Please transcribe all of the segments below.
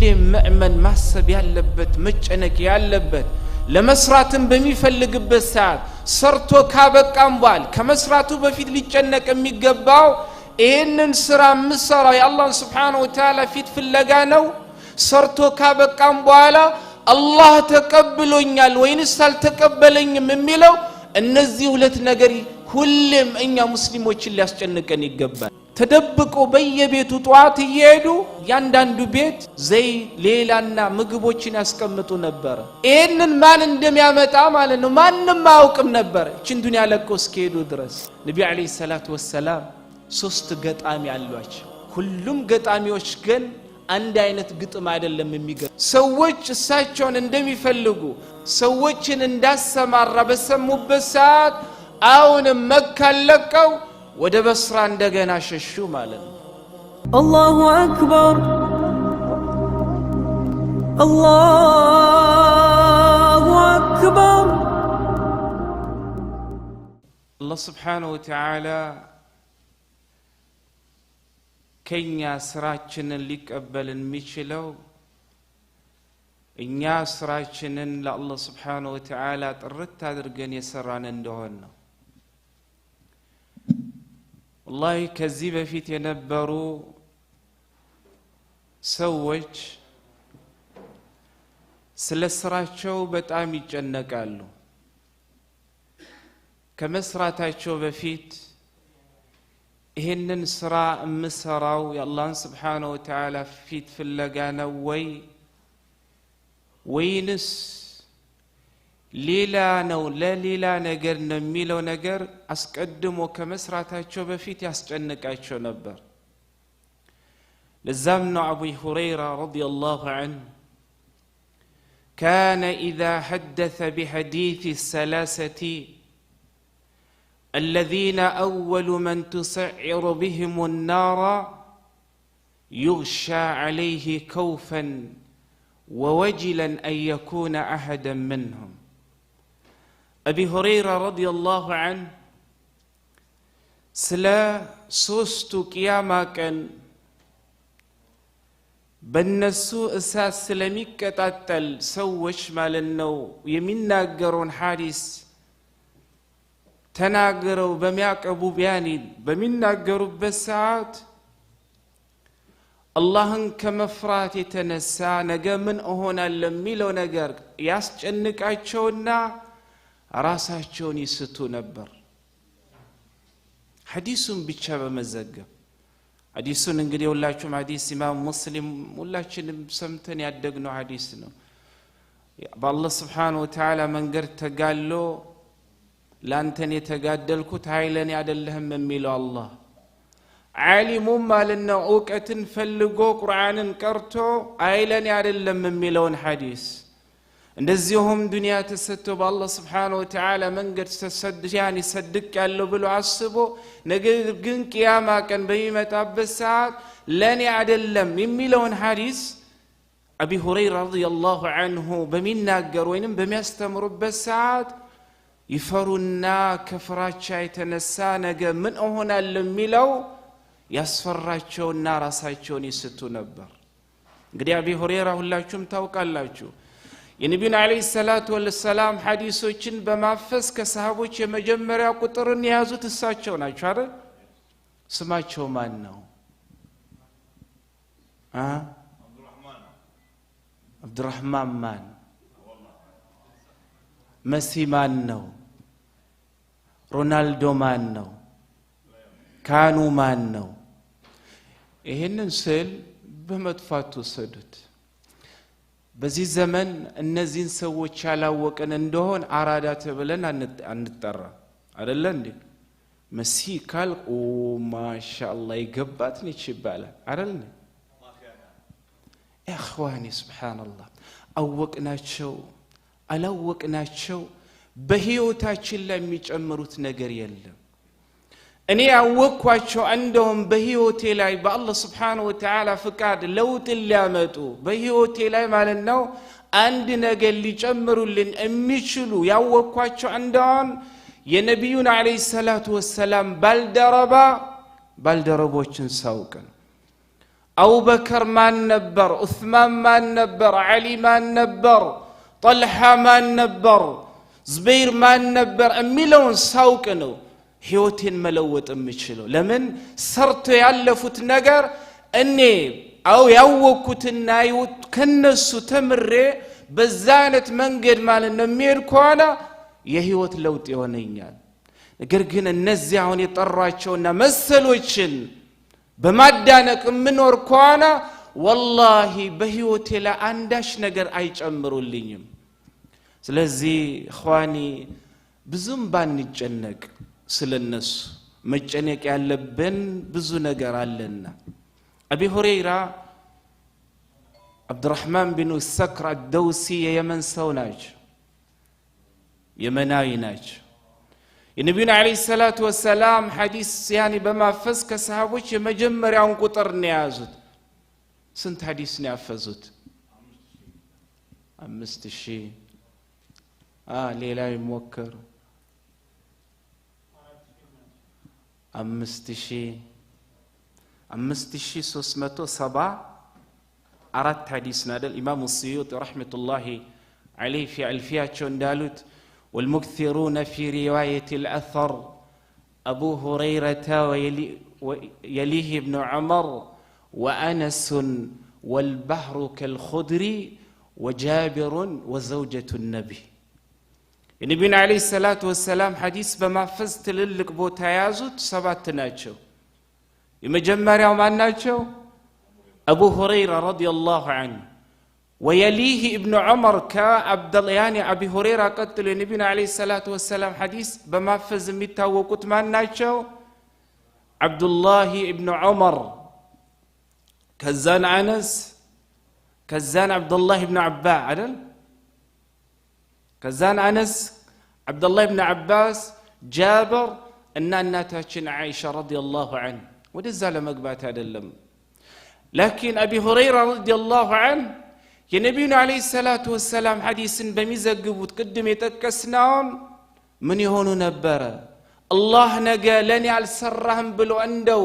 ሁሌም ሙእሚን ማሰብ ያለበት መጨነቅ ያለበት ለመስራትም በሚፈልግበት ሰዓት ሰርቶ ካበቃም በኋላ ከመስራቱ በፊት ሊጨነቅ የሚገባው ይሄንን ስራ መስራው የአላህን Subhanahu Wa Ta'ala ፊት ፍለጋ ነው ሰርቶ ካበቃም በኋላ አላህ ተቀብሎኛል ወይንስ አልተቀበለኝም የሚለው እነዚህ ሁለት ነገር ሁሌም እኛ ሙስሊሞችን ሊያስጨንቀን ይገባል ተደብቆ በየቤቱ ጧት ይሄዱ ያንዳንዱ ቤት ዘይት ሌላና ምግቦችን ያስቀምጡ ነበር ይሄንን ማን እንደሚያመጣ ማለት ነው ማንንም አያውቅም ነበር እቺን ዱንያ ለቀው እስከሄዱ ድረስ ነብዩ አለይሂ ሰላቱ ወሰለም ሶስት ገጣሚ አሏቸው ሁሉም ገጣሚዎች ግን አንድ አይነት ግጥም አይደለም የሚገጥ ሰዎች እሳቸውን እንደሚፈልጉ ሰዎችን እንዳሰማራ በሰሙበት ሰዓት አሁንም መካ ለቀው ወደ በስራ እንደገና ሸሹ ማለት ነው አላሁ አክበር አላሁ አክበር አላህ Subhanahu Wa Ta'ala ከኛ ስራችንን ሊቀበልን የሚችለው እኛ ስራችንን ለአላህ Subhanahu Wa Ta'ala ጥርት አድርገን የሰራን እንደሆነ ነው والله ከዚህ በፊት የነበሩ ሰዎች ስለ ስራቸው በጣም ይጨነቃሉ ከመስራታቸው በፊት ይሄንን ስራ መስራው የአላህን Subhanahu Wa Ta'ala ፊት ፍለጋ ነው ወይንስ ሌላ ነው ለሌላ ነገር ነው የሚለው ነገር አስቀድሞ ከመስራታቸው በፊት ያስጨንቃቸው ነበር ለዛም ነው አቡ ሁረይራ ረዲየላሁ ዐንሁ كان إذا حدث بحديث الثلاثة الذين أول من تسعر بهم النار يغشى عليه كوفا ووجلا أن يكون أحدا منهم أبي هريرة رضي الله عنه سلا سوستو قياما كان بنسو أساس سلميك كتاتل سوش مالنو يمناقرون حادث تناقروا بمياك أبو بياني بمناقروا بساعات اللهن كمفرات تنسى نقا من أهونا اللميلو نقر ياسجنك عجونا ራሳቸውን ይስቱ ነበር ሐዲሱን ብቻ በመዘገብ ሐዲሱን እንግዲህ ሁላችሁም ሐዲስ ኢማም ሙስሊም ሁላችንም ሰምተን ያደግነው ሐዲስ ነው በአላህ Subhanahu Wa Ta'ala መንገድ ተጋሎ ላንተን የተጋደልኩት ኃይለኔ አይደለህም የሚለው አላህ ዓሊሙም ማለና ዕውቀትን ፈልጎ ቁርአንን ቀርቶ ኃይለኔ አይደለም የሚለውን ሐዲስ እንደዚሁም ዱንያ ተሰጥቶ በአላህ Subhanahu Wa Ta'ala መንገድ ተሰድያን ይሰድቅ ያለው ብሎ አስቦ ነገር ግን ቂያማ ቀን በሚመጣበት ሰዓት ለኔ አይደለም የሚለውን ሐዲስ አቢ ሁረይራ ረዲየላሁ ዐንሁ በሚናገር ወይንም በሚያስተምሩበት ሰዓት ይፈሩና ከፍራቻ የተነሳ ነገ ምን እሆናለሁ የሚለው ያስፈራቸውና ራሳቸውን ይስቱ ነበር እንግዲህ አቢ ሁረይራ ሁላችሁም ታውቃላችሁ የነብዩን አለይሂ ሰላቱ ወሰለም ሐዲሶችን በማፈስ ከሰሃቦች የመጀመሪያ ቁጥርን ያዙት እሳቸው ናቸው አይደል ስማቸው ማን ነው አብዱራህማን ማን መሲ ማን ነው ሮናልዶ ማን ነው ካኑ ማን ነው ይሄንን ስል በመጥፋቱ ሰዱት በዚህ ዘመን እነዚህን ሰዎች ያላወቀን እንደሆን አራዳ ተብለን አንጠራ አይደለ እንዴ መሲ ካል ኦ ማሻአላህ ይገባት ነች ይባላል አይደል ኢኽዋኒ ሱብሃንአላህ አወቅናቸው አላወቅናቸው በህይወታችን ላይ የሚጨምሩት ነገር የለም እኔ አወቅኳቸው እንደውም በህይወቴ ላይ በአላህ Subhanahu Wa Ta'ala ፍቃድ ለውጥ ሊያመጡ በህይወቴ ላይ ማለት ነው አንድ ነገር ሊጨምሩልን የሚችሉ ያወቅኳቸው እንደውም የነብዩን አለይሂ ሰላቱ ወሰለም ባልደረቦችን ሳውቀን أبو بكر ما نبر عثمان ما نبر علي ما نبر طلحة ما نبر زبير ما نبر أميلون ساوكنو ሕይወቴን መለወጥ የምችለው ለምን ሰርቶ ያለፉት ነገር እኔ ያወኩትና ከነሱ ተምሬ በዛ አይነት መንገድ ማለት ነው የሚሄድ ከሆነ የህይወት ለውጥ ይሆነኛል ነገር ግን እነዚህ አሁን የጠራቸውና መሰሎችን በማዳነቅ ምኖር ከሆነ والله በህይወቴ ላይ አንዳች ነገር አይጨምሩልኝም ስለዚህ اخواني ብዙም ባንጨነቅ ስለነሱ መጨነቅ ያለብን ብዙ ነገር አለና አቢ ሁረይራ አብዱራህማን ቢን ሰክር አልደውሲ የየመን ሰው ናቸው የመናዊ ናቸው የነብዩን አለይሂ ሰላቱ ወሰላም ሐዲስ ያኒ በማፈስ ከሰሃቦች የመጀመሪያውን ቁጥር ነው ያዙት ስንት ሐዲስ ነው ያፈዙት 5000 ሌላ ይሞክር 5374 حديث نادى الإمام السيوطي رحمة الله عليه في ألفياته اندالوت والمكثرون في رواية الأثر أبو هريرة ويليه ابن عمر وأنس والبحر كالخضر وجابر وزوجة النبي النبي عليه الصلاة والسلام حديث بما فزت للك بوتايازوت سبات ناتشو يمجمر يوم ناتشو أبو هريرة رضي الله عنه ويليه ابن عمر كعبد الله يعني أبي هريرة قتل النبي عليه الصلاة والسلام حديث بما فز متى وقت ما ناتشو عبد الله ابن عمر كزان أنس كزان عبد الله ابن عباس عدل كزان أنس عبد الله بن عباس جابر أن ناتشن عائشة رضي الله عنه ودزال مقبات هذا اللم لكن أبي هريرة رضي الله عنه يا نبينا عليه الصلاة والسلام حديث بميزة قبوت قدم يتكسناهم من يهونوا نبرا الله نقا لني على سرهم بلو أندو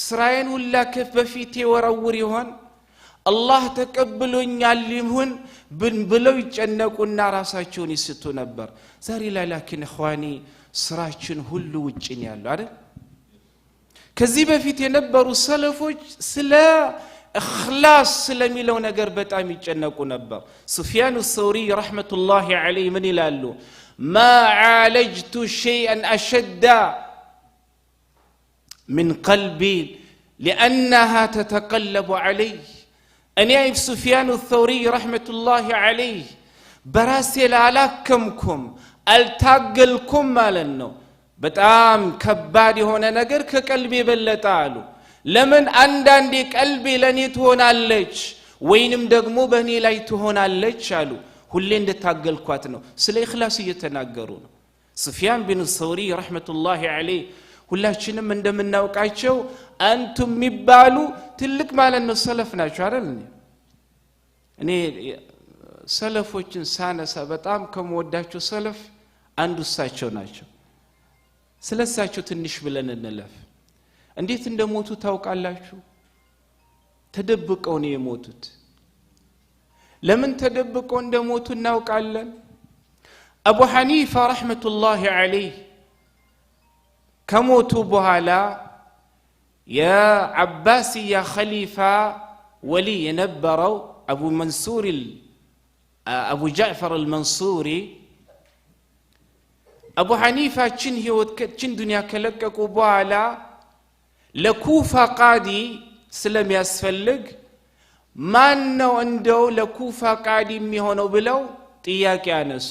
سراين ولا كيف بفيتي وروريهن الله تقبلوا يعلمون بلو يجنقونا راساቸውን ይስቱ ነበር ዛሬ ላይ لكن اخواني ስራችን ሁሉ ውጭን ያለው አይደል ከዚህ በፊት የነበሩ ሰለፎች ስለ اخلاص ስለሚለው ነገር በጣም ይጨነቁ ነበር ሱፊያን الثوري رحمه الله عليه ምን ይላሉ ما عالجت شيئا اشد من قلبي لانها تتقلب عليه أن يعرف سفيان الثوري رحمة الله عليه براسل علاكمكم التاقلكم مالنو بتام كبادي هنا نقر كقلبي بلتالو لمن عندي قلبي لني تهونالج وينم دغمو بني لاي تهونالج قالو ሁሌ እንደታገልኳት ነው ስለ ኢኽላስ እየተናገሩ ነው سفيان بن الثوري رحمة الله عليه ሁላችንም እንደምናውቃቸው አንቱም የሚባሉ ትልቅ ማለት ነው ሰለፍ ናቸው አይደል እኔ ሰለፎችን ሳነሳ በጣም ከመወዳቸው ሰለፍ አንዱ እሳቸው ናቸው ስለሳቸው ትንሽ ብለን እንለፍ እንዴት እንደሞቱ ታውቃላችሁ ተደብቀው ነው የሞቱት ለምን ተደብቀው እንደሞቱ እናውቃለን አቡ ሐኒፋ ረህመቱላሂ ዐለይሂ ከሞቱ በኋላ የዓባሲያ ኸሊፋ ወሊ የነበረው አቡ መንሱር አቡ ጃዕፈር አልመንሱሪ አቡ ሐኒፋ ችን ህይወት ከችን ዱንያ ከለቀቁ በኋላ ለኩፋ ቃዲ ስለሚያስፈልግ ማን ነው እንደው ለኩፋ ቃዲ የሚሆነው ብለው ጥያቄ አነሱ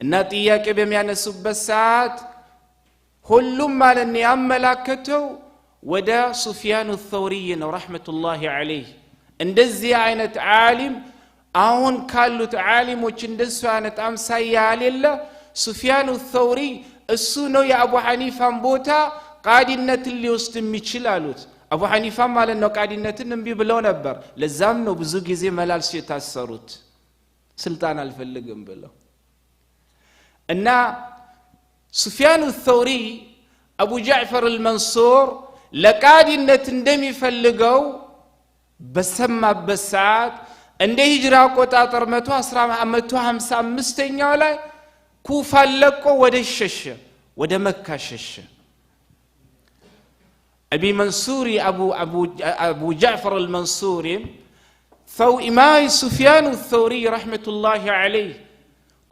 እና ጥያቄ በሚያነሱበት ሰዓት ሁሉም ማለት ነው ያመላከተው ወደ ሱፊያን الثوري ነው ረህመቱላሂ ዐለይሂ እንደዚህ አይነት ዓሊም አሁን ካሉት ዓሊሞች እንደሱ አይነት አምሳያ አለለ ሱፊያን الثوري እሱ ነው የአቡ ሐኒፋን ቦታ ቃዲነትን ሊወስድ የሚችል አሉት አቡ ሐኒፋ ማለት ነው ቃዲነትን እንቢ ብለው ነበር ለዛም ነው ብዙ ጊዜ መላልስ የታሰሩት ስልጣን አልፈልግም ብለው እና سفيان الثوري أبو جعفر المنصور ለቃዲነት እንደሚፈልገው በሰማበት ሰዓት እንደ ሂጅራ አቆጣጠር 155ኛው ላይ ኩፋ ለቆ ወደ መካ ሸሸ أبي منصوري أبو جعفر المنصوري إمام سفيان الثوري رحمة الله عليه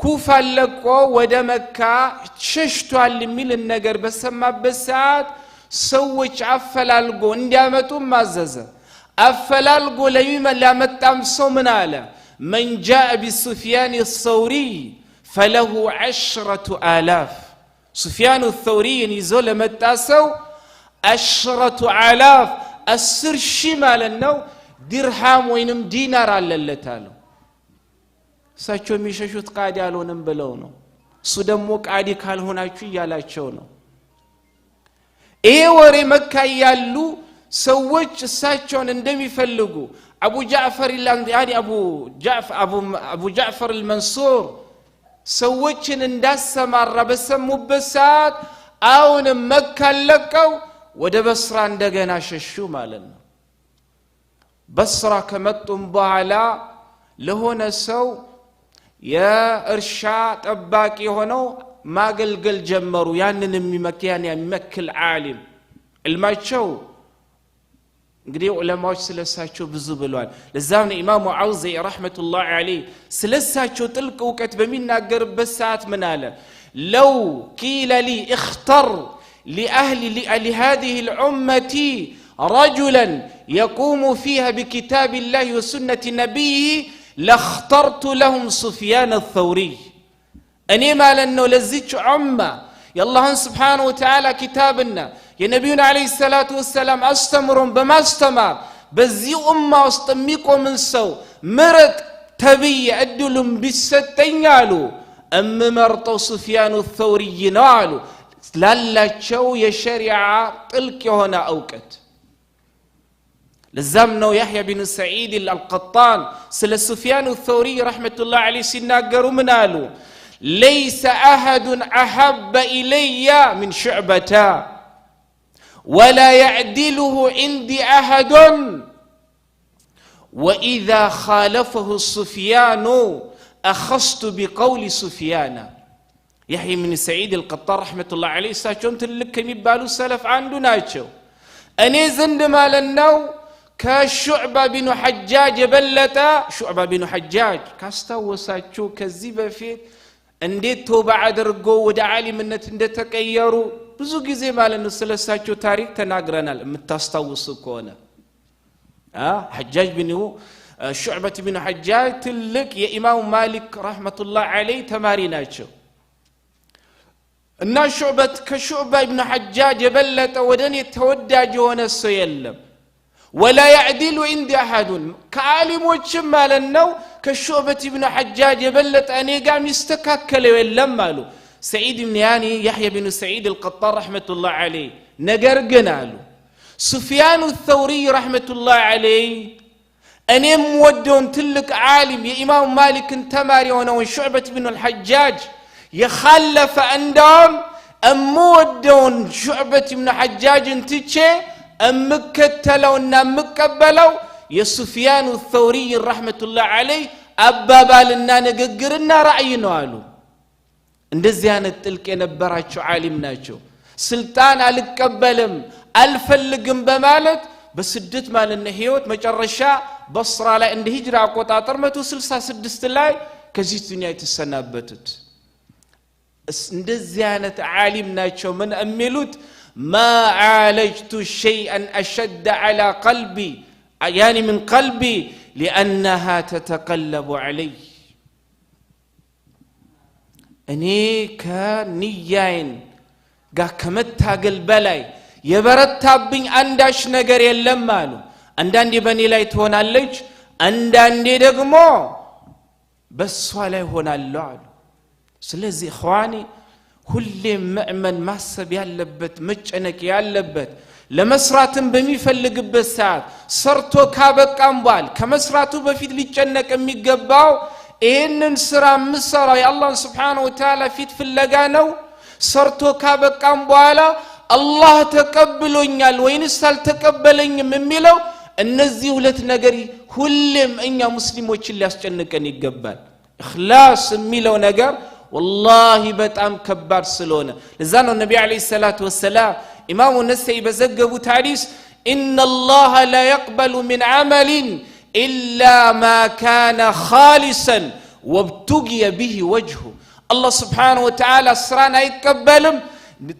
كوفا لقوا ود مكة ششتوا اللي النجر بسما بسات سويش أفلالقو اندامتوا ماززة أفلالقو ليما لامتام صومنالا من جاء بسفيان الثوري فله 10,000 سفيان الثوري يزول متاسو 10,000 10 شمال النو درهم وينم دينار على اللتالو ساتشو ميششوت قادي አልሆነም ብለው ነው እሱ ደግሞ ቃዲ ካልሆናችሁ ያላቸው ነው ይሄ ወሬ መካ ያሉ ሰዎች እሳቸውን እንደሚፈልጉ አቡ ጃዕፈር አልመንሱር ሰዎችን እንዳሰማራ በሰሙበት ሰዓት አሁን መካ ለቀው ወደ በስራ እንደገና ሸሹ ማለት ነው በስራ ከመጡም በኋላ ለሆነ ሰው የእርሻ ጠባቂ ሆነው ማገልገል ጀመሩ ያንን የሚመክል ዓሊም ዕልማቸው እንግዲህ ዑለማዎች ስለሳቸው ብዙ ብለዋል ለዛም ነው ኢማሙ አውዚ ረህመቱላሂ ዐለይሂ ስለሳቸው ጥልቅ ዕውቀት በሚናገርበት ሰዓት ምን አለ لو قيل لي اختر لهذه الأمة رجلا يقوم فيها بكتاب الله وسنة نبيه لاخترت لهم سفيان الثوري أني ما لأنه لزيج عمة يا الله سبحانه وتعالى كتابنا يا نبينا عليه الصلاة والسلام أستمرون بما استمر بزي أمة واستميكم من سو مرت تبي أدلهم بالستين يالو مرطو سفيان الثوري نالو لالا تشو يا شريعة تلك هنا أوكت لزمنا يحيى بن سعيد القطان سل سفيان الثوري رحمة الله عليه سناقر منالو ليس أحد أحب إلي من شعبة ولا يعدله عندي أحد وإذا خالفه السفيان أخذت بقول سفيان يحيى بن سعيد القطان رحمة الله عليه ساچون تلك يبالو سلف عندنا ناچو أني زند مالناو كشعبة بن حجاج بلتا شعبة بن حجاج كاستوساچو كزي بفيت انديت توبة عدرقو ودا عالمነት እንደተቀየሩ ብዙ ጊዜ ማለት ነው ስለሳቸው ታሪክ ተናግረናል የምታስተውሱ ከሆነ حجاج بن شعبة بن حجاج تلك يا إمام مالك رحمة الله عليه تماري ناتشو الناس كشعبة بن حجاج يبلت ودني يتودى جوانا السيلم ولا يعدل عندي أحد كعالم وشمال النو كشعبة بن حجاج يبلت أني قام يستكاكل ويلم مالو سعيد بن يحيى بن سعيد القطان رحمة الله عليه نقرقنالو سفيان الثوري رحمة الله عليه أني مودون تلك عالم يا إمام مالك تماري ونون شعبة بن الحجاج يخلف عندهم أمودون شعبة بن حجاج انتشي أمكتلو نمكبلو يا سفيان الثوري رحمة الله عليه أبا بالنا نقرنا رأينا قالوا اندزيانة تلك نبراتشو عالمناتشو سلطان الكبلم الفلقم بمالت بسدت مال النهيوت مجرشا بصرة لا عند هجرة قطاطر ما توصل 6 لاي كزيت دنيا تسنابتت اندزيانة عالمناتشو من أميلوت ما عالجت شيئا أشد على قلبي يعني من قلبي لأنها تتقلب علي أني كنيين كمتها قلبلاي يبرتابين عنداش نجر يلمالو عندي بني لا يتهون اللج عندي دقمو بس ولا يهون اللعب سلزي إخواني ሁሌም ምእመን ማሰብ ያለበት መጨነቅ ያለበት ለመስራትም በሚፈልግበት ሰዓት ሰርቶ ካበቃም በኋላ ከመስራቱ በፊት ሊጨነቅ የሚገባው ይሄንን ስራ መስራው የአላህ Subhanahu Wa Ta'ala ፊት ፍለጋ ነው ሰርቶ ካበቃም በኋላ አላህ ተቀብሎኛል ወይንስ አልተቀበለኝም የሚለው እነዚህ ሁለት ነገር ሁሌም እኛ ሙስሊሞችን ሊያስጨንቀን ይገባል። ኢኽላስ የሚለው ነገር ወላሂ በጣም ከባድ ስለሆነ ለዛ ነው ነብዩ አለይሂ ሰላቱ ወሰላም ኢማሙ ነሰኢ በዘገቡት ሐዲስ ኢነላህ ላ የቅበሉ ሚን ዐመሊን ኢላ ማ ካነ ኻሊሰን ወብቱጊየ ቢሂ ወጅሁ አላህ ስብሓነሁ ወተዓላ ስራን አይቀበልም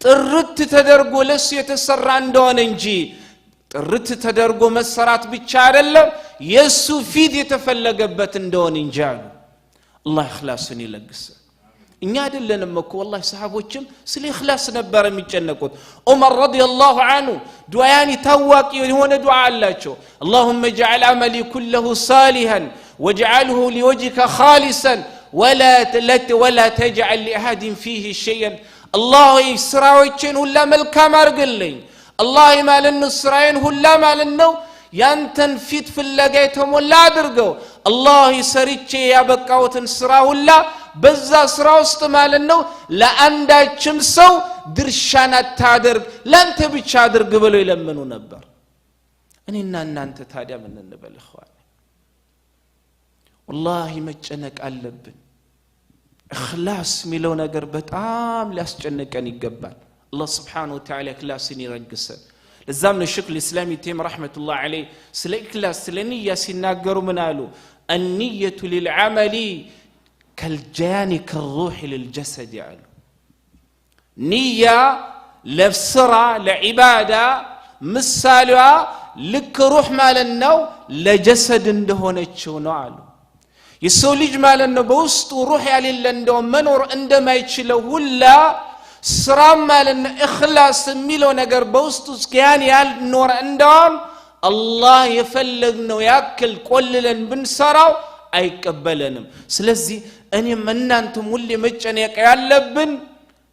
ጥርት ተደርጎ ለሱ የተሰራ እንደሆነ እንጂ ጥርት ተደርጎ መሰራት ብቻ አይደለም የሱ ፊት የተፈለገበት እንደሆነ እንጂ አሉ። አላህ ኢኽላስን ይለግስ። እኛ አይደለንም እኮ ወላሂ ሰሃቦችም ስለ ኢኽላስ ነበር የሚጨነቁት። ዑመር ረዲየላሁ ዐንሁ ዱዓያን ታዋቂ የሆነ ዱዓ አላቸው። اللهم اجعل عملي كله صالحا واجعله لوجهك خالصا ولا تجعل لأحد فيه شيئا الله ስራዎችን ሁላ መልካም አርግልኝ الله ማለት ነው ስራዬን ሁላ ማለት ነው ያንተን ፊት ፍለጋ የተሞላ አድርገው الله ሰርቼ ያበቃውትን ስራ ሁላ በዛ ስራ ውስጥ ማለት ነው ለአንዳችም ሰው ድርሻን አታድርግ ላንተ ብቻ አድርግ ብለው ይለምኑ ነበር። እኔና እናንተ ታዲያ ምን እንበል እخوان والله መጨነቅ አለብን። ኢኽላስ ሚለው ነገር በጣም ሊያስጨንቀን ይገባል። አላህ Subhanahu Wa Ta'ala ኢኽላስን ይረግሰን። ለዛም ነው ሸይኹል ኢስላም ኢብኑ ረህመቱላህ ዐለይሂ ስለ ኢኽላስ ስለ ንያ ሲናገሩ ምን አሉ? النية للعمل كالجان كالروح للجسد አሉ። ንያ ለስራ ለዒባዳ ምሳሌዋ ልክ ሩህ ማለት ነው ለጀሰድ እንደሆነችው ነው አሉ። የሰው ልጅ ማለት ነው በውስጡ ሩህ ያሌለ እንደው መኖር እንደማይችለው ሁላ ስራ ማለት ነው ኢኽላስ የሚለው ነገር በውስጡ እስኪያን ያልኖር እንደውም አላህ የፈለግነው ያክል ቆልለን ብንሰራው አይቀበለንም። ስለዚህ እኔም እናንተም ሁሌ መጨነቅ ያለብን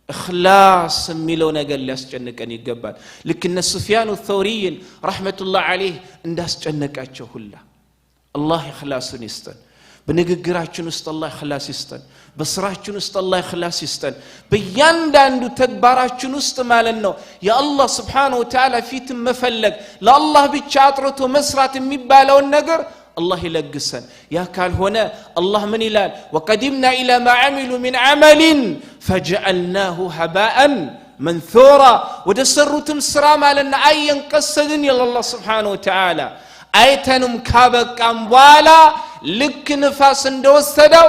ኢኽላስ የሚለው ነገር ሊያስጨንቀን ይገባል። ልክ እነ ሱፊያን አልተውሪይን ረህመቱላህ ዐለይህ እንዳስጨነቃቸው ሁላ አላህ ኢኽላስን ይስጠን። በንግግራችን ውስጥ አላህ ኢኽላስ ይስጠን። በስራችን ውስጥ አላህ ኢኽላስ ይስጠን። በእያንዳንዱ ተግባራችን ውስጥ ማለት ነው የአላህ Subhanahu Wa Ta'ala ፊት መፈለግ ለአላህ ብቻ አጥርቶ መስራት የሚባለውን ነገር አላህ ይለግሰን። ያ ካልሆነ አላህ ምን ይላል? وقدمنا إلى ما عملوا من عمل فجعلناه هباء منثورا ወደሰሩትም ስራ ማለት አይን ቀሰድን ይላል አላህ Subhanahu Wa Ta'ala አይተንም ካበቃም በኋላ ልክ ንፋስ እንደወሰደው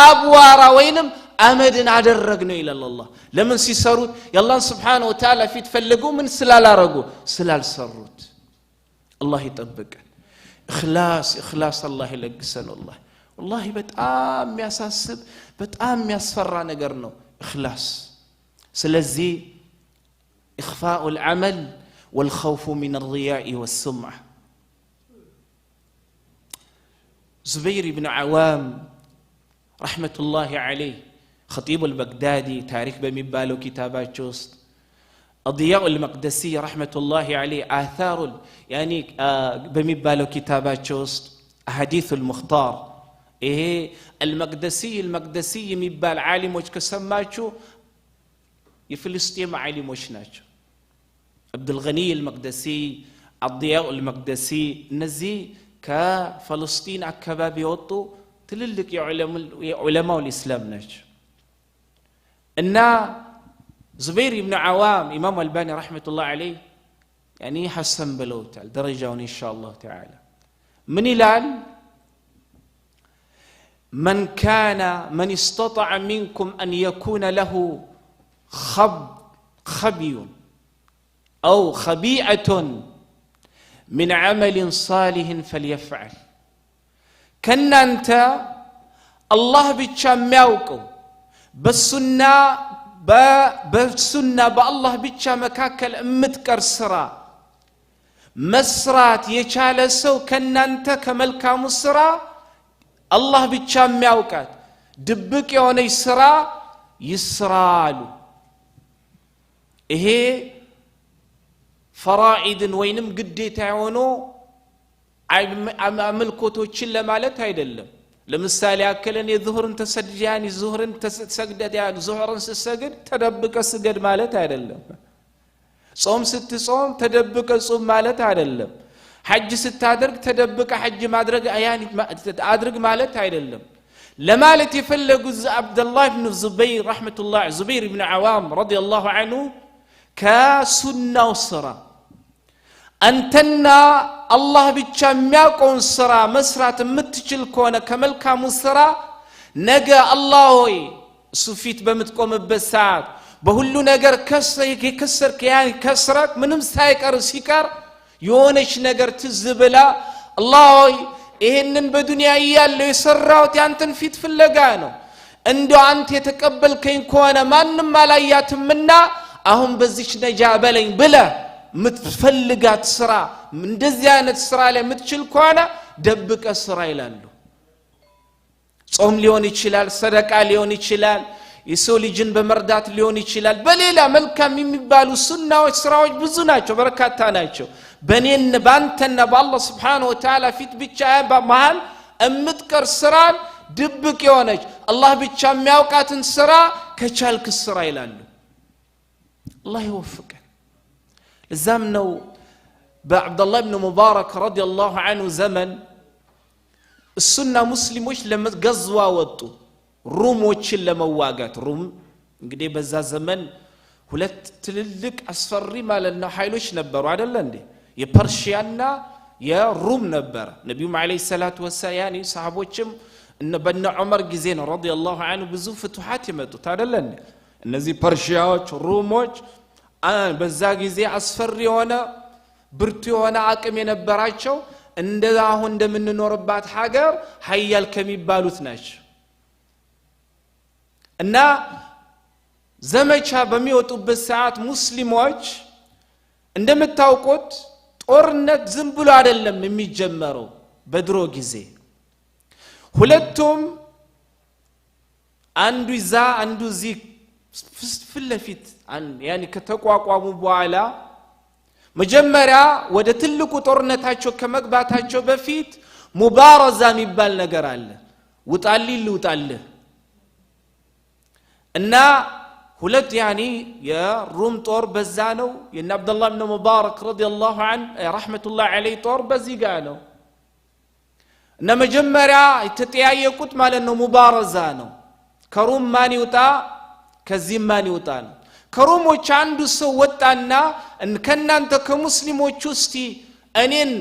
አብዋራ ወይንም አመድን አደረግነው ይላል አላህ። ለምን ሲሰሩት የአላህን Subhanahu Wa Ta'ala ፊት ፈልገው ምን ስላላረጉ ስላልሰሩት። አላህ ይጠብቀን። ኢኽላስ አላህ ይለግሰን። والله በጣም የሚያሳስብ በጣም የሚያስፈራ ነገር ነው ኢኽላስ። ስለዚህ إخفاء العمل والخوف من الرياء والسمعة زبير بن عوام رحمة الله عليه خطيب البغدادي تاريخ بمبالو كتابات جوست الضياء المقدسي رحمة الله عليه آثار يعني بمبالو كتابات جوست أحاديث المختار المقدسي مبال عالم وش كسماتشو يفلسطين عالم وش ناتشو عبد الغني المقدسي الضياء المقدسي نزي كفلسطين أكباب يوطو تللك علماء الإسلام ناج إن زبير بن عوام إمام الباني رحمة الله عليه يعني حسن بلوت درجة إن شاء الله تعالى من إلال من استطاع منكم أن يكون له خبي أو خبيئة من عمل صالح فليفعل كنا أنت الله بتشمعكم بالسنة بالله بتشمكاكل متكر سرا مسرات يشال سو كنا أنت كملكا مسرا الله بتشمعكات دبك يوني سرا يسرالو إيه فرائد وينم قديتا يونو አምልኮቶችን ለማለት አይደለም። ለምሳሌ አከለን የዙህርን ተሰግጃኒ ዙህርን ተሰግደት ያ ዙህርን ሲሰግድ ተደብቀ ስገድ ማለት አይደለም። ጾም ስትጾም ተደብቀ ጾም ማለት አይደለም ሐጅ ስታደርግ ተደብቀ ሐጅ ማድረግ ያኒ አድርግ ማለት አይደለም ለማለት የፈለጉት አብዱላህ ኢብኑ ዙበይር ረህመቱላህ ዙበይር ኢብኑ አዋም ረዲየላሁ ዐንሁ ከሱናው ስራ አንተና አላህ ብቻ የሚያውቀውን ስራ መስራት የምትችል ከሆነ ከመልካሙ ስራ ነገ አላህ ሆይ ሱፊት በመትቆምበት ሰዓት በሁሉ ነገር ከሰርከ ያኒ ከስረክ ምንም ሳይቀር ሲቀር የሆነች ነገር ትዝብላ አላህ ሆይ ይሄንን በዱንያ ያለው የሰራውት ያንተን ፊት ፍለጋ ነው እንደው አንተ የተቀበልከኝ ከሆነ ማንንም አላያትምና አሁን በዚች ነጃ በለኝ ብለ ምትፈልጋት ስራ እንደዚህ አይነት ስራ ላይ ምትችል ከሆነ ደብቀ ስራ ይላሉ ጾም ሊሆን ይችላል ሰደቃ ሊሆን ይችላል የሰው ልጅን በመርዳት ሊሆን ይችላል በሌላ መልካም የሚባሉ ሱናዎች ስራዎች ብዙ ናቸው በርካታ ናቸው በኔን ባንተና በአላህ Subhanahu Wa Ta'ala ፊት ብቻ በመሃል እምትቀር ስራን ድብቅ የሆነች አላህ ብቻ የሚያውቃትን ስራ ከቻልክ ስራ ይላሉ አላህ ይወፍቀን ለዛም ነው በአብዱላህ ኢብኑ ሙባረክ ረዲየላሁ ዐንሁ ዘመን እሱና ሙስሊሞች ለመገዝዋ ወጡ ሩሞችን ለመዋጋት ሩም እንግዲህ በዛ ዘመን ሁለት ትልልቅ አስፈሪ ማለት ነው ኃይሎች ነበሩ አይደል እንዴ የፐርሺያና የሩም ነበር ነብዩ መሐመድ ሰለላሁ ዐለይሂ ወሰለም ያኒ ሰሃቦችም እነ በነ ዑመር ጊዜ ነው ረዲየላሁ ዐንሁ ብዙ ፍቱሃት የመጡት አይደል እንዴ እነዚህ ፐርሺያዎች ሩሞች በዛ ጊዜ አስፈሪ የሆነ ብርቱ የሆነ አቅም የነበራቸው እንደዛ አሁን እንደምንኖርባት ሀገር ኃያል ከሚባሉት ናቸው እና ዘመቻ በሚወጡበት ሰዓት ሙስሊሞች እንደምታውቁት ጦርነት ዝም ብሎ አይደለም የሚጀመረው በድሮ ጊዜ ሁለቱም አንዱ ይዛ አንዱ ዚ ፍለፊት ያኒ ከተቋቋሙ በኋላ መጀመሪያ ወደ ትልቁ ጦርነታቸው ከመግባታቸው በፊት ሙባረዛ የሚባል ነገር አለ ውጣልህ እና ሁለት ያኒ የሩም ጦር በዛ ነው የነ አብዱላህ ኢብኑ ሙባረክ ረዲየላሁ ዐንሁ ረህመቱላህ ዐለይሂ ጦር በዚህ ጋር ነው እና መጀመሪያ የተጠያየቁት ማለት ነው ሙባረዛ ነው ከሩም ማን ይውጣ ከዚህ ማን ይውጣ ነው ከሩሞች አንዱ ሰው ወጣና ከናንተ ከሙስሊሞች ውስጥ እኔን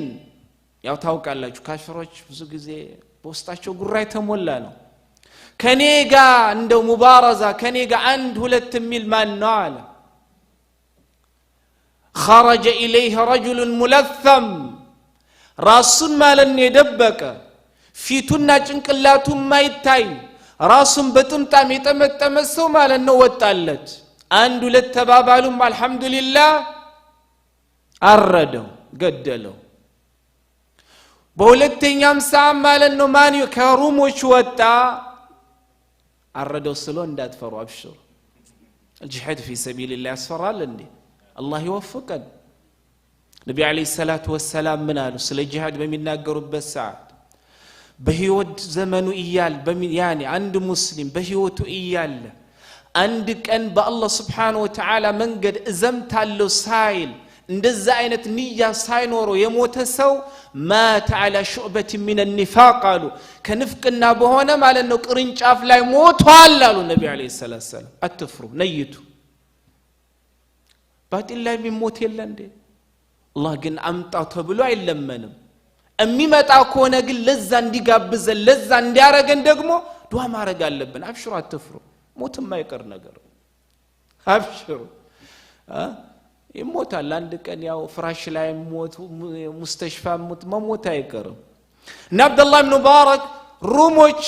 ያው ታውቃላችሁ ካፊሮች ብዙ ጊዜ በውስጣቸው ጉራይ ተሞላ ነው ከኔ ጋር እንደው ሙባረዛ ከኔ ጋር አንድ ሁለት ሚል ማን ነው አለ خرج اليه رجل ملثم ራሱን ማለት ነው የደበቀ ፊቱና ጭንቅላቱ ማይታይ ራሱን በጥምጣም የጠመጠመ ሰው ማለት ነው ወጣለት አንድ ሁለት ተባባሉም አልহামዱሊላህ አረደው ገደለው በሁለተኛም ሰዓት ማለት ነው ማን ከሩሞች ወጣ አረደው ስሎ እንዳትፈሩ አብሽሩ الجهاد في سبيل الله ያስፈራል እንዴ አላህ ይወፍቀን ነብዩ አለይሂ ሰላቱ ወሰለም ምን አሉ ስለ ጂሃድ በሚናገሩበት ሰዓት በህይወት ዘመኑ ይያል ያኒ አንድ ሙስሊም በህይወቱ ይያል አንድ ቀን በአላህ Subhanahu Wa Ta'ala መንገድ እዘምታለው ሳይል እንደዛ አይነት ንያ ሳይኖረው የሞተ ሰው ማተ على شعبة من النفاق قالوا ከንፍቅና በሆነ ማለት ነው ቅርንጫፍ ላይ ሞቷል አሉ ነብዩ አለይሂ ሰላቱ ወሰለም አትፍሩ ነይቱ ባጢል ላይ ቢሞት የለ እንዴ አላህ ግን አምጣው ተብሎ አይለመንም እሚመጣ ከሆነ ግን ለዛ እንዲጋብዘን ለዛ እንዲያረገን ደግሞ ዱዓ ማረግ አለብን አብሽሩ አትፍሩ ሞትም አይቀር ነገር አብሽሩ ይሞታል አንድ ቀን ያው ፍራሽ ላይ ሞት ሙስተሽፋ መሞት አይቀርም እና አብዱላህ ኢብኑ ሙባረክ ሩሞች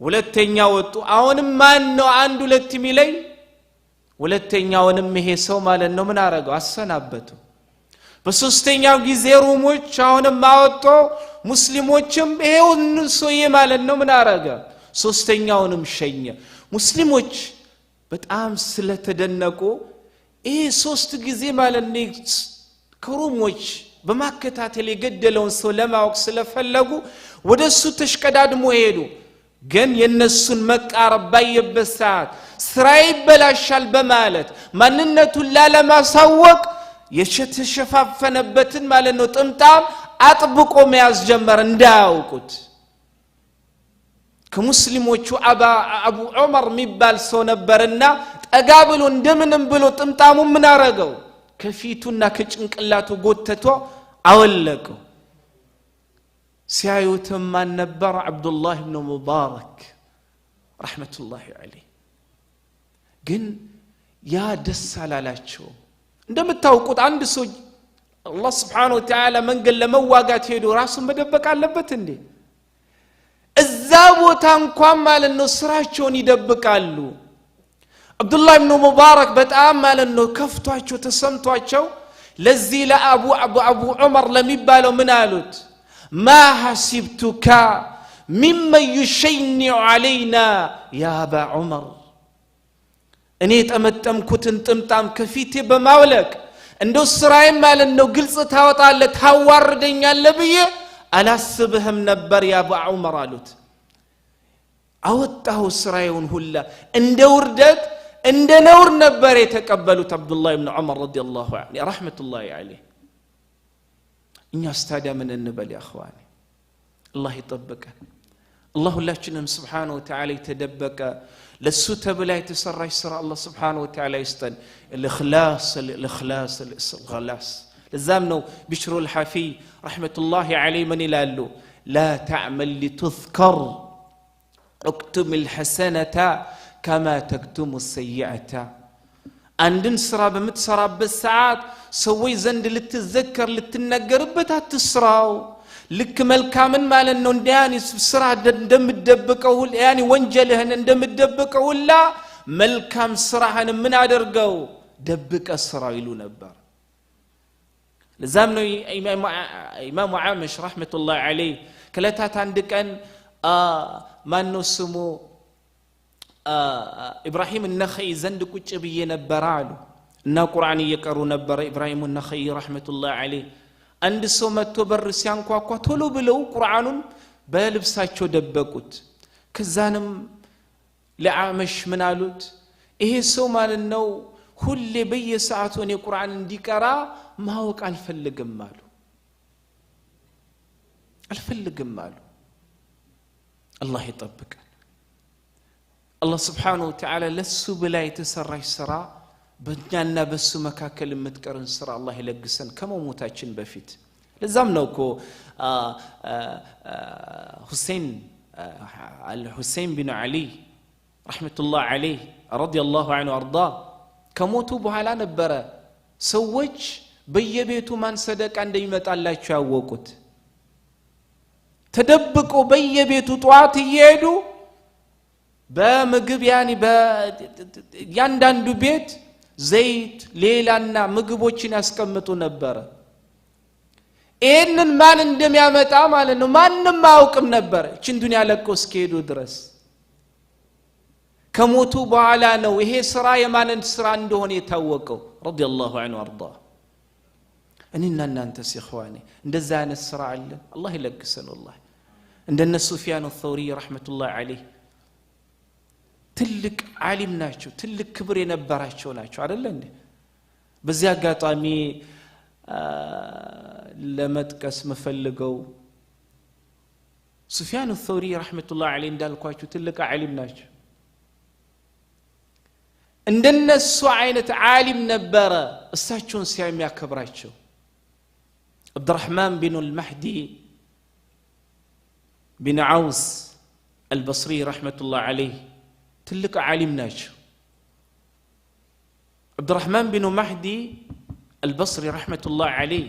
ሁለተኛ ወጡ አሁንም ማን ነው አንድ ሁለት ሚለይ ሁለተኛውንም ይሄ ሰው ማለት ነው ምን አረጋው አሰናበቱ በሶስተኛው ጊዜ ሩሞች አሁንም ማወጡ ሙስሊሞችም ይሄው ሰውዬ ማለት ነው ምን አረጋ ሶስተኛውንም ሸኘ ሙስሊሞች በጣም ስለተደነቁ ይሄ ሶስት ጊዜ ማለት ነው ከሩሞች በማከታተል የገደለውን ሰው ለማወቅ ስለፈለጉ ወደሱ ተሽቀዳድሞ ሄዱ ግን የነሱን መቃረብ ባየበት ሰዓት ስራይ ይበላሻል በማለት ማንነቱን ላለማሳወቅ የተሸፋፈነበትን ማለት ነው ጥምጣም አጥብቆ መያዝ ጀመረ እንዳያውቁት። ከሙስሊሞቹ አቡ ዑመር የሚባል ሰው ነበርና ጠጋ ብሎ እንደምንም ብሎ ጥምጣሙ ምን አረገው ከፊቱና ከጭንቅላቱ ጎተቶ አወለቀው። ሲያዩትም ማን ነበር? አብዱላህ ኢብኑ ሙባረክ ረሕመቱላሂ ዐለይህ። ግን ያ ደስ አላላቸው። እንደምታውቁት አንድ ሰው አላህ ስብሓነሁ ወተዓላ መንገድ ለመዋጋት ሄዶ ራሱን መደበቅ አለበት እንዴ? እዛ ቦታ እንኳን ማለት ነው ስራቸውን ይደብቃሉ። አብዱላህ ኢብኑ ሙባረክ በጣም ማለት ነው ከፍቷቸው ተሰምቷቸው ለዚህ ለአቡ ዑመር ለሚባለው ምን አሉት? ما حسبتك ممن يشنع علينا يا أبا عمر እኔ ተመጠምኩትን ጥምጣም ከፊቴ በማውለቅ እንደው ስራዬ ማለት ነው ግልጽ ታወጣለህ ታዋርደኛለህ ብዬ አላስብህም ነበር ያ አባ ዑመር አሉት። አወጣው ስራዬውን ሁላ እንደ ውርደት እንደ ነውር ነበር የተቀበሉት አብዱላህ ኢብኑ ዑመር ረዲየላሁ ዐንሁ ረሕመቱላሂ ዐለይህ። እኛ ስታዲያ ምን እንበል ያ اخواني? الله يطبقን። الله ሁላችንም سبحانه وتعالى የተደበቀ ለሱ ተብላ የተሰራች ስራ الله سبحانه وتعالى ይስጠን። الإخلاص ለዛም ነው ቢሽሩ الحፊ رحمة الله عليه من ይላሉ لا تعمل لتذكر اكتم الحسنة كما تكتم السيئة። አንድን ስራ በምትሰራበት ሰዓት ሰዎች ዘንድ ልትዘከር ልትነገርበት አትስራው። ልክ መልካምን ማለት ነው እንዲያን ስራ እንደምትደብቀው ያኒ ወንጀልህን እንደምትደብቀው ሁላ መልካም ስራህን ምን አደርገው ደብቀ ስራው ይሉ ነበር። ለዛም ነው ኢማሙ ዓመሽ ረሕመቱላሂ ዐለይህ ከለታት አንድ ቀን ማን ነው ስሙ ኢብራሂም النخعي ዘንድ ቁጭ ብዬ ነበር አሉ እና ቁርአን እየቀሩ ነበር። ኢብራሂም النخعي ረሕመቱላሂ ዐለይህ አንድ ሰው መጥቶ በር ሲያንኳኳ ቶሎ ብለው ቁርአኑን በልብሳቸው ደበቁት። ከዛንም ለዓመሽ ምን አሉት? ይሄ ሰው ማለት ነው ሁሌ በየሰዓቱ እኔ ቁርአን እንዲቀራ ማወቅ አልፈልግም አሉ። አላህ ይጠብቀን። الله سبحانه وتعالى لسو بلا يتسرع سرع بنيانا بسو مكاكل متقرن سرع الله يلقسن كما موتاچن بفيت. لزام نوكو الحسين بن علي رحمة الله عليه رضي الله عنه وارضاه كموتو بحالا نبرا سوج بيبيتو من صدق عند يمتعلاچو ያወቁት ተደብቆ በየቤቱ ጧት ይሄዱ በምግብ ያኒ በያንዳንዱ ቤት ዘይት ሌላና ምግቦችን ያስቀምጡ ነበር። ይሄንን ማን እንደሚያመጣ ማለት ነው ማንንም አያውቅም ነበር እቺን ዱንያ ለቀው እስከሄዱ ድረስ። ከሞቱ በኋላ ነው ይሄ ስራ የማንን ስራ እንደሆነ የታወቀው ረዲየላሁ ዐንሁ ወርዳ። እኔና እናንተስ اخواني እንደዛ አይነት ስራ አለ? አላህ ይለግሰን። والله እንደነ ሱፊያን الثوري ረሕመቱላሂ ዐለይህ ትልቅ ዓሊም ናቸው። ትልቅ ክብር የነበራቸው ናቸው አይደል እንዴ? በዚህ አጋጣሚ ለመጥቀስ መፈልገው ሱፊያን الثوري ረሕመቱላሂ ዐለይህ እንዳልኳችሁ ትልቅ ዓሊም ናቸው። እንደነሱ አይነት ዓሊም ነበረ እሳቸውን ሲያከብራቸው عبد الرحمن بن المهدي بن عوس البصري رحمة الله عليه تلك عالم ناجو. عبد الرحمن بن مهدي البصري رحمة الله عليه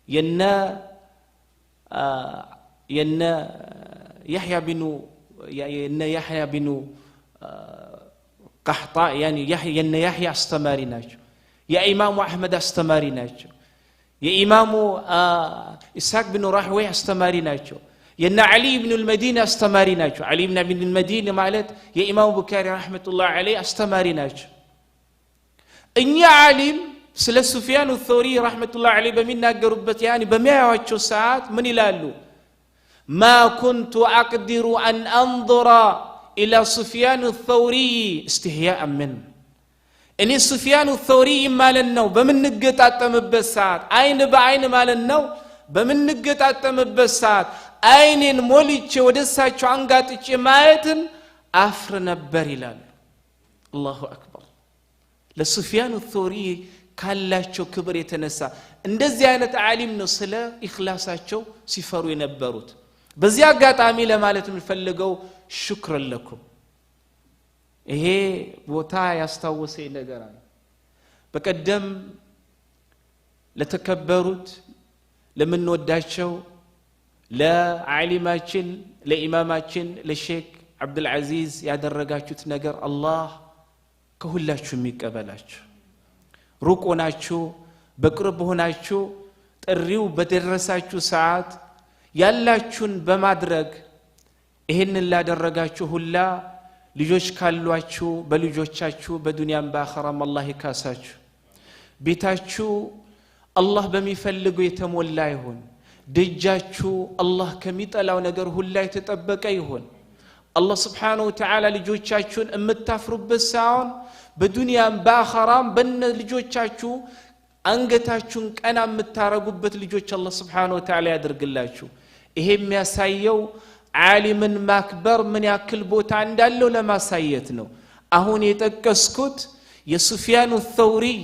ينا يحيى بن قحطاء يعني يحيى استماري ناجو. يا إمام أحمد استماري ناجو. يا إمام إسحاق بن راهوي استماري ناجو. يا علي بن المدينة استماري ناجو. علي بن المدينة مالت يا إمام بكاري رحمة الله عليه استماري ناجو. إني عالم سل سفيان الثوري رحمة الله عليه بمنا قربت يعني بمئة ساعات من يلالو ما كنت أقدر أن أنظر إلى سفيان الثوري استحياء منه እኔ ሱፊያን الثوري ማለት ነው በምንገጣጠምበት ሰዓት አይን በአይን ማለት ነው በምንገጣጠምበት ሰዓት አይኔን ሞልቼ ወደሳቸው አንጋጥጬ ማየትን አፍር ነበር ይላል አላሁ አክበር ለሱፊያን الثوري ካላቸው ክብር የተነሳ እንደዚህ አይነት ዓሊም ነው ስለ ኢኽላሳቸው ሲፈሩ የነበሩት በዚህ አጋጣሚ ለማለት የምፈልገው ሽክር ለኩም ይሄ ቦታ ያስታወሰኝ ነገር አለ በቀደም ለተከበሩት ለምንወዳቸው ለዓሊማችን ለኢማማችን ለሼክ አብዱል አዚዝ ያደረጋችሁት ነገር አላህ ከሁላችሁም ይቀበላችሁ ሩቅ ሆናችሁ በቅርብ ሆናችሁ ጥሪው በደረሳችሁ ሰዓት ያላችሁን በማድረግ ይሄንን ላደረጋችሁ ሁላ ልጆች ካሏችሁ በልጆቻችሁ በዱንያም በአኺራም አላህ ይካሳችሁ ቤታችሁ አላህ በሚፈልገው የተሞላ ይሁን ደጃችሁ አላህ ከሚጠላው ነገር ሁላ የተጠበቀ ይሁን አላህ Subhanahu Wa Ta'ala ልጆቻችሁን እምታፍሩበት ሳይሆን በዱንያም በአኺራም በነ ልጆቻችሁ አንገታችሁን ቀና የምታረጉበት ልጆች አላህ Subhanahu Wa Ta'ala ያድርግላችሁ ይሄ የሚያሳየው ዓሊምን ማክበር ምን ያክል ቦታ እንዳለው ለማሳየት ነው አሁን የጠቀስኩት የሱፊያን الثوري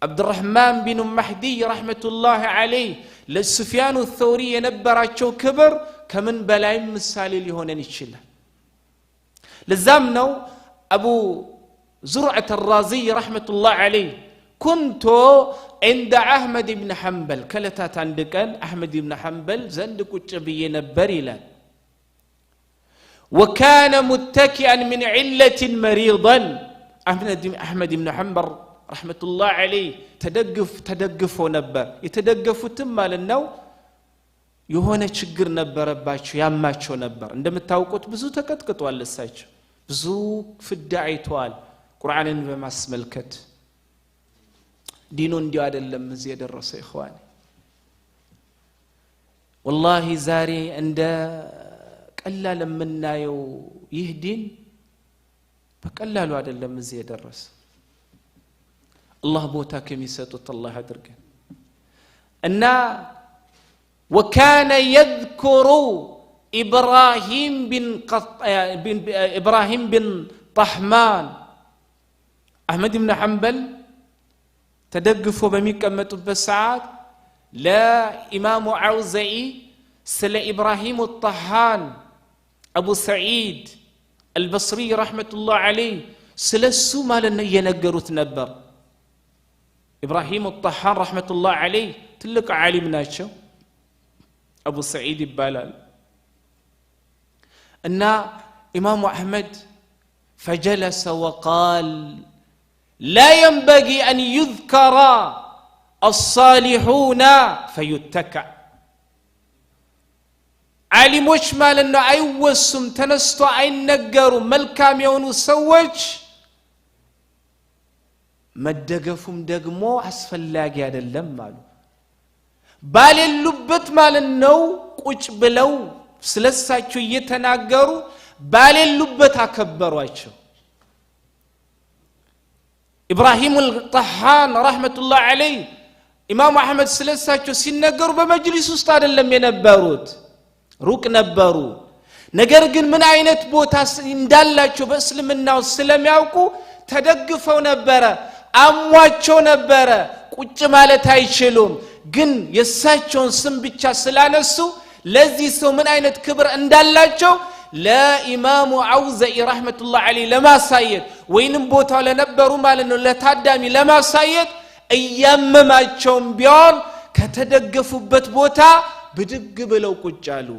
አብዱራህማን ቢን መህዲ ረህመቱላህ ዐለይሂ ለሱፊያን الثوري የነበራቸው ክብር ከምን በላይ ምሳሌ ሊሆነን ይችላል ለዛም ነው አቡ زرعة الرازي رحمة الله عليه كنت عند أحمد بن حنبل كلتات عندك أحمد بن حنبل زندك وتشبي نبريلا وكان متكئا من علة مريضا أحمد بن حنبل رحمة الله عليه تدقف ونبر يتدقف تما للنو يهونا شجر نبر باتشو ياماتشو نبر عندما تاوقت بزو تكتكت ولا سايتشو بزو في الداعي توال قرآن بما اسملكت دينون دي አይደለም እዚህ የደረሰ اخواني والله زاري عند ቀላል የምናየው ይህ ዲን በቀላሉ አይደለም እዚህ የደረሰ አላህ ቦታ ከሚሰጡት አላህ አድርገን እና وكان يذكر إبراهيم بن طحمان أحمد بن حنبل تدقفوا بميقمطوا ساعات لا إمام عوزعي سل إبراهيم الطحان أبو سعيد البصري رحمة الله عليه سلسو ما لنا ينقروا تنبر إبراهيم الطحان رحمة الله عليه تلك عالم ناشو أبو سعيد البلال أن إمام أحمد فجلس وقال لا ينبغي أن يذكر الصالحون فيتكأ ዓሊሞች ማለት ነው አይወሱም ተነስቶ አይነገሩም መልካም የሆኑ ሰዎች መደገፉም ደግሞ አስፈላጊ አይደለም አሉ ባሌሉበት ማለት ነው ቁጭ ብለው ስለሳቸው እየተናገሩ ባሌሉበት አከበሯቸው ኢብራሂም الطحان رحمة الله عليه ኢማም አህመድ ስለሳቸው ሲነገሩ በመጅሊስ ውስጥ አይደለም የነበሩት ሩቅ ነበሩ ነገር ግን ምን አይነት ቦታ እንዳላቸው በእስልምናው ስለሚያውቁ ተደግፈው ነበር አሟቸው ነበር ቁጭ ማለት አይችሉም ግን የሳቸውን ስም ብቻ ስላነሱ ለዚህ ሰው ምን አይነት ክብር እንዳላቸው ለኢማሙ አውዘኢ ረህመቱላህ ዐለይሂ ለማሳየት ወይንም ቦታው ለነበሩ ማለት ነው ለታዳሚ ለማሳየት እያመማቸውም ቢሆን ከተደገፉበት ቦታ ብድግ ብለው ቁጭ አሉ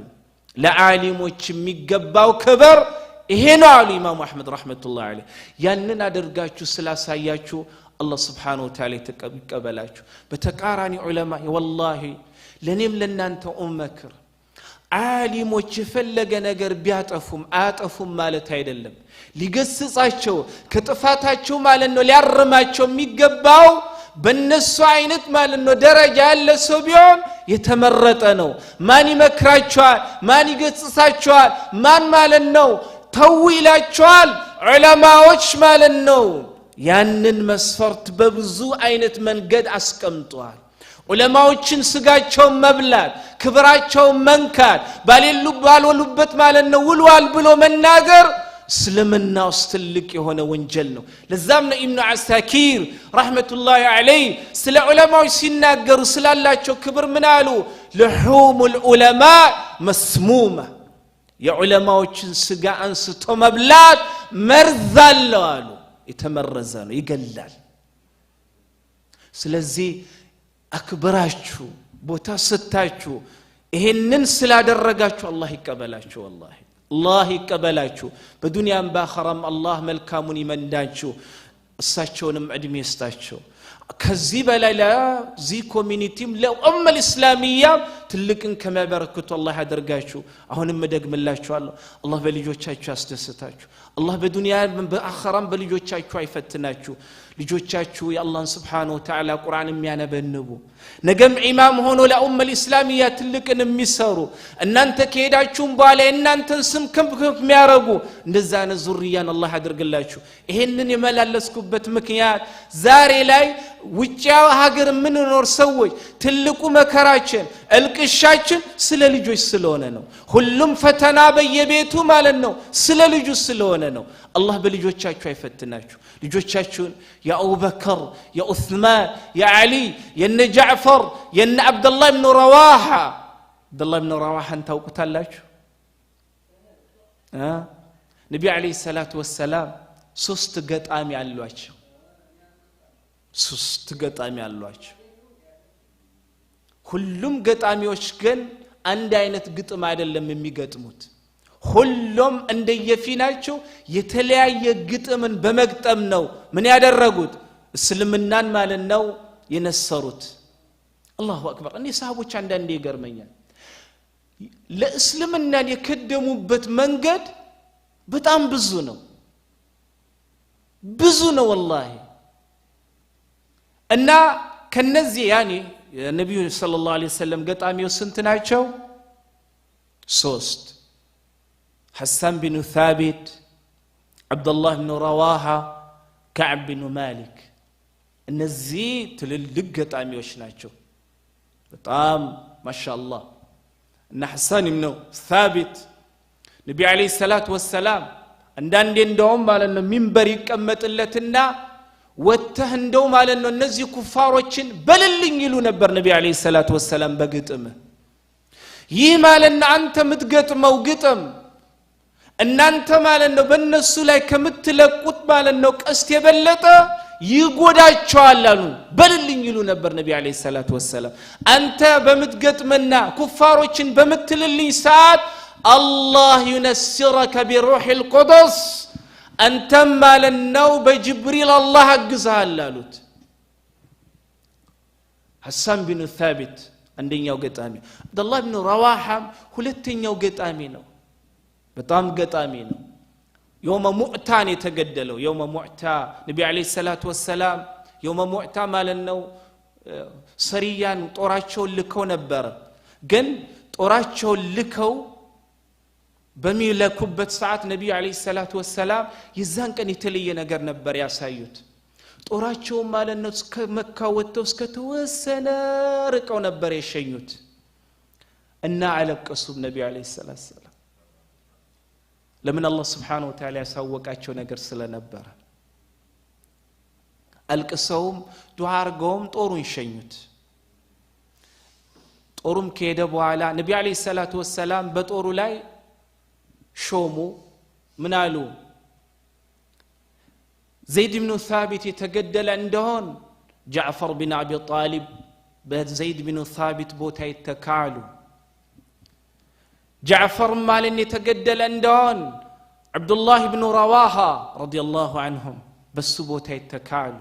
ለዓሊሞች የሚገባው ክብር ይሄ ነው አሉ ኢማሙ አህመድ ረህመቱላህ ዐለይሂ ያንን አድርጋችሁ ስላሳያችሁ አላህ Subhanahu Wa Ta'ala ይቀበላችሁ በተቃራኒ ዑለማ ወላሂ ለኔም ለናንተ ኡመክር ዓሊሞች የፈለገ ነገር ቢያጠፉም አያጠፉም ማለት አይደለም ሊገስጻቸው ከጥፋታቸው ማለት ነው ሊያርማቸው የሚገባው በእነሱ አይነት ማለት ነው ደረጃ ያለ ሰው ቢሆን የተመረጠ ነው ማን ይመክራቸዋል ማን ይገጽሳቸዋል ማን ማለት ነው ተው ይላቸዋል ዑለማዎች ማለት ነው ያንን መስፈርት በብዙ አይነት መንገድ አስቀምጧል ዑለማዎችን ስጋቸው መብላት ክብራቸው መንካት ባልወሉበት ማለት ነው ውልዋል ብሎ መናገር እስልምና ውስጥ ትልቅ የሆነ ወንጀል ነው ለዛም ነው ኢብኑ አሳኪር ረህመቱላሂ ዐለይሂ ስለ ዑለማዎች ሲናገሩ ስላላቸው ክብር ምን አሉ ለሁሙል ዑለማ መስሙማ የዑለማዎችን ስጋ አንስቶ መብላት መርዝ አለው አሉ የተመረዘ ነው ይገላል ስለዚህ አክብራችሁ ቦታ ስታችሁ ይሄንን ስላደረጋችሁ አላህ ይቀበላችሁ والله አላህ ይቀበላችሁ በዱንያም በአኺራም አላህ መልካሙን ይመንዳችሁ እሳቸውንም እድሜ ይስጣቸው ከዚህ በላይ ለዚህ ኮሚኒቲም ለኡመል እስላሚያ ትልቅን ከመበረከቱ አላህ ያደርጋችሁ አሁንም መደግምላችኋለሁ አላህ በልጆቻችሁ ያስደስታችሁ አላህ በዱንያም በአኺራም በልጆቻችሁ አይፈትናችሁ ልጆቻችሁ የአላህን Subhanahu Wa Ta'ala ቁርአን የሚያነበንቡ ነገም ኢማም ሆኖ ለኡመል እስላሚያ ትልቅን የሚሰሩ እናንተ ከሄዳችሁም በኋላ እናንተን ስም ከፍ የሚያረጉ እንደዛ ነው ዙሪያን አላህ ያድርግላችሁ ይሄንን የመላለስኩበት ምክንያት ዛሬ ላይ ውጪያው ሀገር ምን ኖር ሰዎች ትልቁ መከራችን እልቅሻችን ስለ ልጆች ስለሆነ ነው ሁሉም ፈተና በየቤቱ ማለት ነው ስለ ልጆች ስለሆነ ነው አላህ በልጆቻችሁ አይፈትናችሁ ልጆቻችሁን ያ አቡበከር ያ ዑስማን ያ አሊ የነ ጃዕፈር የነ አብዱላህ ኢብኑ ረዋሃ አብዱላህ ኢብኑ ረዋሃን ታውቁታላችሁ ነብዩ አለይሂ ሰላቱ ወሰላም ሶስት ገጣሚ አሏቸው ሶስት ገጣሚ አሏቸው ሁሉም ገጣሚዎች ግን አንድ አይነት ግጥም አይደለም የሚገጥሙት ሁሉም እንደየፊናቸው የተለያየ ግጥምን በመግጠም ነው ምን ያደረጉት እስልምናን ማለት ነው የነሰሩት አላሁ አክበር እኔ ሰሃቦች አንዳንዴ ይገርመኛል ለእስልምናን የከደሙበት መንገድ በጣም ብዙ ነው والله እና ከነዚህ ያኒ ነብዩ ሰለላሁ ዐለይሂ ወሰለም ገጣሚው ስንት ናቸው ሶስት حسان بن ثابت عبد الله بن رواحة كعب بن مالك እነዚህ ትልልቅ ገጣሚዎች ናቸው በጣም ማሻአላህ እና حسان بن ثابت ነብዩ አለይሂ ሰላቱ ወሰለም አንዳንዴ እንደውም ማለት ነው ሚንበር ይቀመጥለትና ወተህ እንደው ማለት ነው እነዚህ ኩፋሮችን በልልኝ ይሉ ነበር ነብዩ አለይሂ ሰላቱ ወሰለም በግጥም ይህ ማለት ነው አንተ ምትገጥመው ግጥም እናንተ ማለት ነው በእነሱ ላይ ከምትለቁት ማለት ነው ቀስት የበለጠ ይጎዳቸዋል አሉ በልልኝ ይሉ ነበር ነብዩ አለይሂ ሰላቱ ወሰለም አንተ በምትገጥመና ኩፋሮችን በምትልልኝ ሰዓት አላህ ይነስረከ بروح القدس አንተ ማለት ነው በጅብሪል አላህ አግዛል አሉት حسان بن ثابت አንደኛው ገጣሚ አብዱላህ ኢብኑ ረዋሃ ሁለተኛው ገጣሚ ነው በጣም ገጣሚ ነው يوم مؤتان የተገደለው يوم مؤتا ነብዩ አለይሂ ሰላቱ ወሰለም يوم مؤتا ማለት ነው ሰሪያን ጦራቸው ልከው ነበር ግን ጦራቸው ልከው በሚለኩበት ሰዓት ነብዩ አለይሂ ሰላቱ ወሰለም የዛን ቀን የተለየ ነገር ነበር ያሳዩት ጦራቸው ማለት ነው እስከ መካ ወጥተው እስከ ተወሰነ ርቀው ነበር የሸኙት እና አለቀሱ ነብዩ አለይሂ ሰላቱ ወሰለም ለምን አላህ Subhanahu Wa Ta'ala ያሳወቃቸው ነገር ስለነበረ አልቀሰውም ዱዓ አርገውም ጦሩን ሸኙት ጦሩም ከሄደ በኋላ ነብዩ አለይሂ ሰላቱ ወሰለም በጦሩ ላይ ሾሙ ምን አሉ ዘይድ ኢብኑ ثابت የተገደለ እንደሆን ጃዕፈር ቢን አቢ ጣሊብ በዘይድ ኢብኑ ثابت ቦታ ይተካሉ ጃዕፈር ማለን የተገደለ እንደሆን አብዱላህ ኢብኑ ረዋሃ ረዲየላሁ ዐንሁም በሱ ቦታ ይተካሉ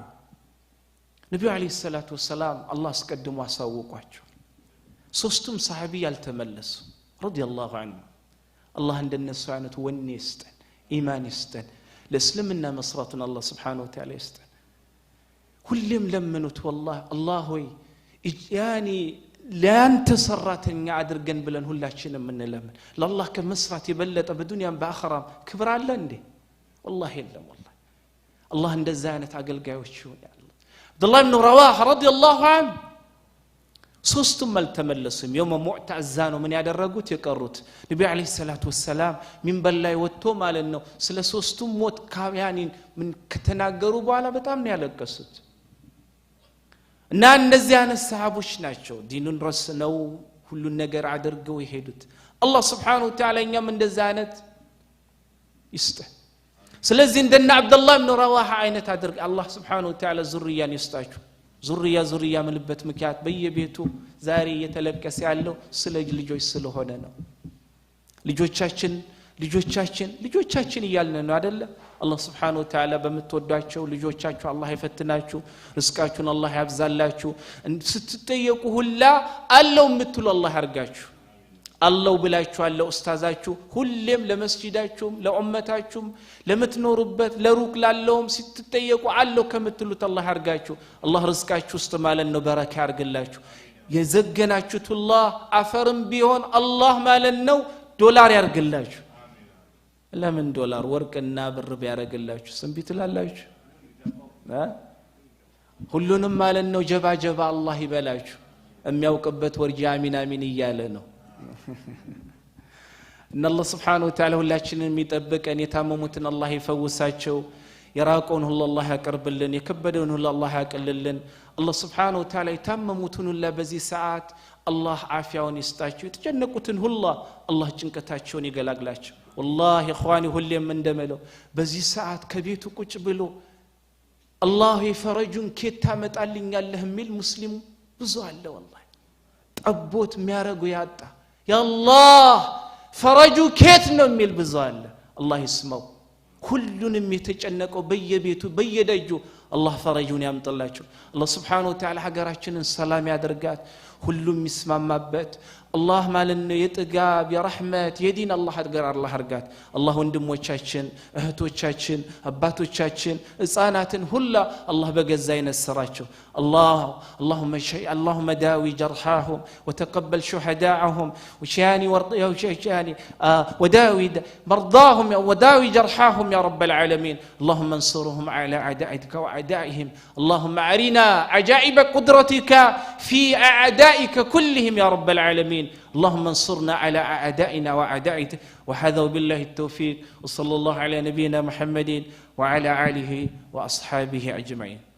ነብዩ አለይሂ ሰላቱ ወሰለም አላህ አስቀድሞ አሳወቋቸው ሶስቱም ሰሃቢ ያልተመለሱ ረዲየላሁ ዐንሁ አላህ እንደነሱ አይነት ወኔ ይስጠን ኢማን ይስጠን ለእስልምና መስራቱን አላህ Subhanahu Wa Ta'ala ይስጠን ሁሉም ለምኑት والله አላህ ሆይ ያኒ ላንተ ሰራተኛ አድርገን ብለን ሁላችንም እንለምን ለአላህ ከመስራት የበለጠ በዱንያም በአኺራም ክብር አለ እንዴ والله የለም والله አላህ እንደዛ አይነት አገልጋዮች ይሁን ያለ አብዱላህ ኢብኑ ረዋህ ረዲየላሁ ዐንሁ ሶስቱም አልተመለሱም የውመ ሙዕታ እዛ ነው ምን ያደረጉት የቀሩት ነብዩ አለይሂ ሰላቱ ወሰላም ሚንበር ላይ ወጥቶ ማለት ነው ስለ ሶስቱም ሞት ካያኒን ምን ከተናገሩ በኋላ በጣም ነው ያለቀሱት እና እነዚህ አይነት ሰሃቦች ናቸው ዲኑን ረስነው ሁሉን ነገር አድርገው ይሄዱት አላህ Subhanahu Wa Ta'ala እኛም እንደዛ አይነት ይስጥ ስለዚህ እንደና አብዱላህ ኢብኑ ረዋህ አይነት አድርግ አላህ Subhanahu Wa Ta'ala ዙርያን ይስጣችሁ ዙርያ ምልበት ምክንያት በየቤቱ ዛሬ እየተለቀሰ ያለው ስለ ልጆች ስለሆነ ነው ልጆቻችን እያልን ነው አይደለ አላህ Subhanahu Wa Ta'ala በመተወዳቸው ልጆቻችሁ አላህ ይፈትናችሁ ርስቃችሁን አላህ ያብዛላችሁ ስትጠየቁ ሁላ አለው ምትሉ አላህ ያርጋችሁ አላህ ብላችሁ አለው ኡስታዛችሁ ሁሌም ለመስጂዳችሁም ለኡመታችሁም ለምትኖሩበት ለሩቅ ላለውም ስትጠየቁ አለው ከምትሉት አላህ ያርጋችሁ አላህ ርስቃችሁ ውስጥ ማለት ነው በረካ ያርግላችሁ የዘገናችሁት አላህ አፈርም ቢሆን አላህ ማለት ነው ዶላር ያርግላችሁ ለምን ዶላር ወርቅና ብር ቢያረግላችሁ ስንት ትላላችሁ ሁሉንም ማለት ነው ጀባ አላህ ይበላችሁ የሚያውቅበት ወርጂ አሚን እያለ ነው ان الله سبحانه وتعالى ሁላችንን የሚጠብቀን የታመሙትን አላህ ይፈውሳቸው የራቀውን ሁሉ አላህ ያቀርብልን የከበደውን ሁሉ አላህ ያቀልልን الله سبحانه وتعالى የታመሙትን ሁሉ በዚህ ሰዓት አላህ አፊያውን ይስጣቸው የተጨነቁትን ሁሉ አላህ ጭንቀታቸውን ይገላግላቸው والله اخواني ሁሌም እንደመለው በዚህ ሰዓት ከቤቱ ቁጭ ብሎ አላህ ይፈረጁን ኬት ታመጣልኛለህ የሚል ሙስሊም ብዙ አለ والله ጠቦት የሚያረጉ ያጣ يا الله فرجو كيت ነው የሚል ብዙ አለ አላህ ይስማው ሁሉንም የተጨነቀው በየቤቱ በየደጁ አላህ ፈረጁን ያምጣላችሁ አላህ Subhanahu Wa Ta'ala ሀገራችንን ሰላም ያደርጋት ሁሉም ይስማማበት አላህ ማለት ነው የጥጋብ የረህመት የዲን አላህ አድገር አላህ አርጋት አላህ ወንድሞቻችን እህቶቻችን አባቶቻችን ህፃናትን ሁላ አላህ በገዛ ይነስራቸው اللهم داوي جرحاهم وتقبل شهداءهم وشاني وداوي مرضاهم وداوي جرحاهم يا رب العالمين اللهم انصرهم على اعدائك واعدائهم اللهم ارنا عجائب قدرتك في اعدائك كلهم يا رب العالمين اللهم انصرنا على اعدائنا واعدائك وهذا بالله التوفيق وصلى الله على نبينا محمد وعلى اله واصحابه اجمعين